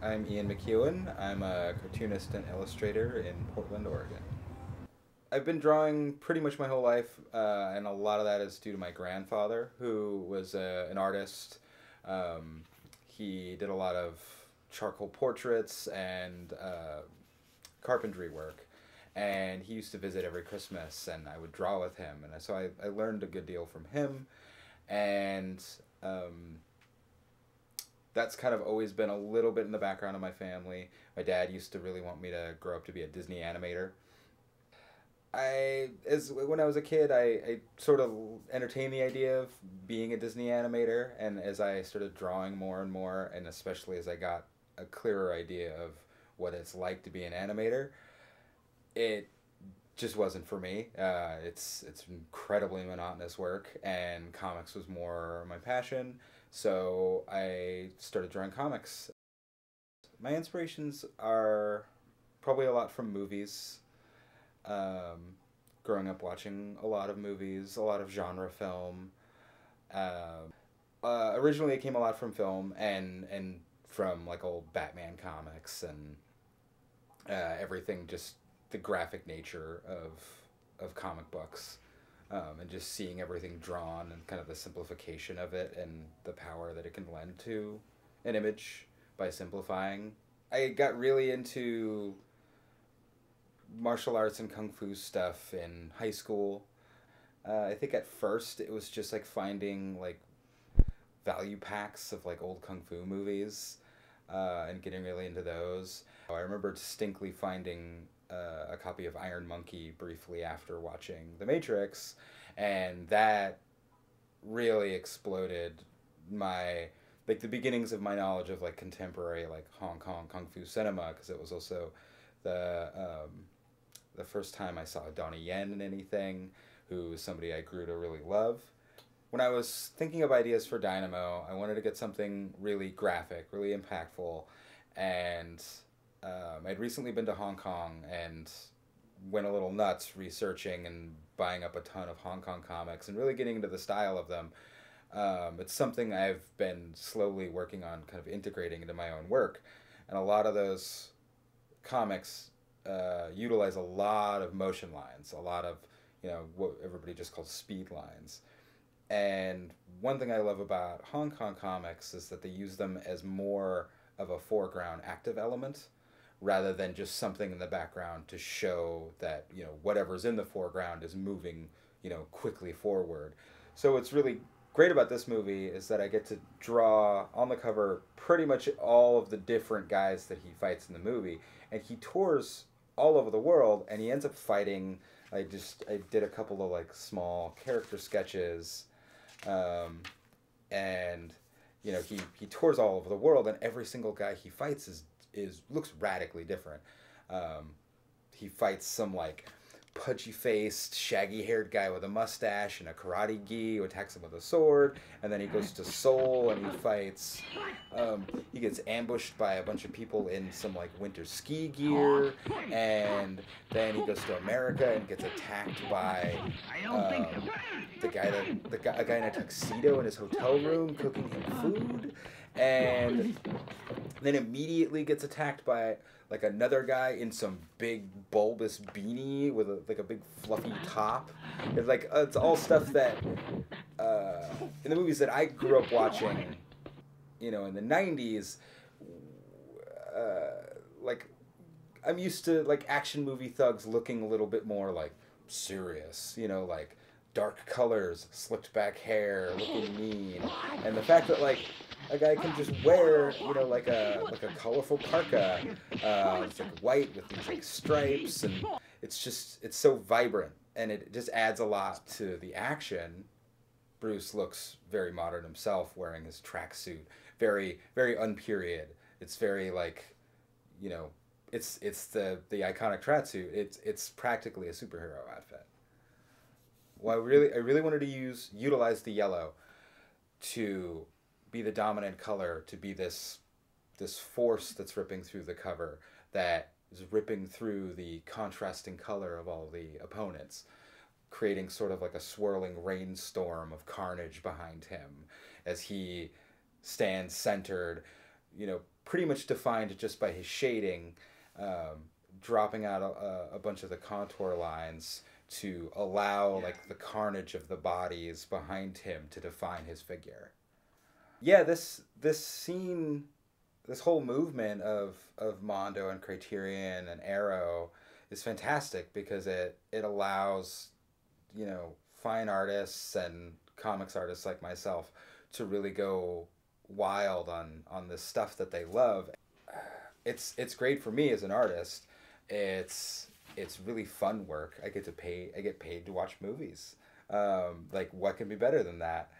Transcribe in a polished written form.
I'm Ian Mckewan. I'm a cartoonist and illustrator in Portland, Oregon. I've been drawing pretty much my whole life, and a lot of that is due to my grandfather, who was an artist. Um, he did a lot of charcoal portraits and carpentry work, and he used to visit every Christmas, and I would draw with him, and so I learned a good deal from him, and um, that's kind of always been a little bit in the background of my family. My dad used to really want me to grow up to be a Disney animator. As when I was a kid, I sort of entertained the idea of being a Disney animator, and as I started drawing more and more, and especially as I got a clearer idea of what it's like to be an animator, it just wasn't for me. It's incredibly monotonous work, and comics was more my passion. So I started drawing comics. My inspirations are probably a lot from movies. Um, Growing up watching a lot of movies, a lot of genre film. Originally, it came a lot from film and from like old Batman comics and everything. Just the graphic nature of comic books, and just seeing everything drawn and kind of the simplification of it and the power that it can lend to an image by simplifying. I got really into martial arts and kung fu stuff in high school. I think at first it was just like finding like value packs of like old kung fu movies, and getting really into those. I remember distinctly finding a copy of Iron Monkey briefly after watching The Matrix, and that really exploded my like the beginnings of my knowledge of like contemporary like Hong Kong kung fu cinema, because it was also the the first time I saw Donnie Yen in anything, who was somebody I grew to really love. When I was thinking of ideas for Dynamo, I wanted to get something really graphic, really impactful, and I'd recently been to Hong Kong and went a little nuts researching and buying up a ton of Hong Kong comics and really getting into the style of them. It's something I've been slowly working on, kind of integrating into my own work, and a lot of those comics utilize a lot of motion lines, a lot of what everybody just calls speed lines. And one thing I love about Hong Kong comics is that they use them as more of a foreground active element rather than just something in the background to show that whatever's in the foreground is moving quickly forward. So what's really great about this movie is that I get to draw on the cover pretty much all of the different guys that he fights in the movie, and he tours all over the world, and he ends up fighting. I did a couple of like small character sketches, um, and he tours all over the world, and every single guy he fights is looks radically different. Um, he fights some like pudgy faced, shaggy haired guy with a mustache and a karate gi who attacks him with a sword, and then he goes to Seoul and he fights. He gets ambushed by a bunch of people in some like winter ski gear, and then he goes to America and gets attacked by um, a guy in a tuxedo in his hotel room cooking him food, and then immediately gets attacked by like another guy in some big bulbous beanie with like a big fluffy top. It's all stuff that in the movies that I grew up watching, in the '90s. Like I'm used to like action movie thugs looking a little bit more like serious, like dark colors, slicked back hair, looking mean, and the fact that like a guy can just wear like a colorful parka, it's like white with these like stripes, and it's so vibrant, and it just adds a lot to the action. Bruce looks very modern himself, wearing his tracksuit, very very unperiod. It's very like, you know, it's the iconic tracksuit. It's practically a superhero outfit. Well, I really wanted to utilize the yellow to be the dominant color, to be this force that's ripping through the cover, that is ripping through the contrasting color of all the opponents, creating sort of like a swirling rainstorm of carnage behind him as he stands centered, pretty much defined just by his shading, dropping out a bunch of the contour lines to allow like the carnage of the bodies behind him to define his figure. Yeah, this scene, this whole movement of Mondo and Criterion and Arrow is fantastic because it allows, fine artists and comics artists like myself to really go wild on this stuff that they love. It's great for me as an artist. It's really fun work. I get paid to watch movies. Like, what can be better than that?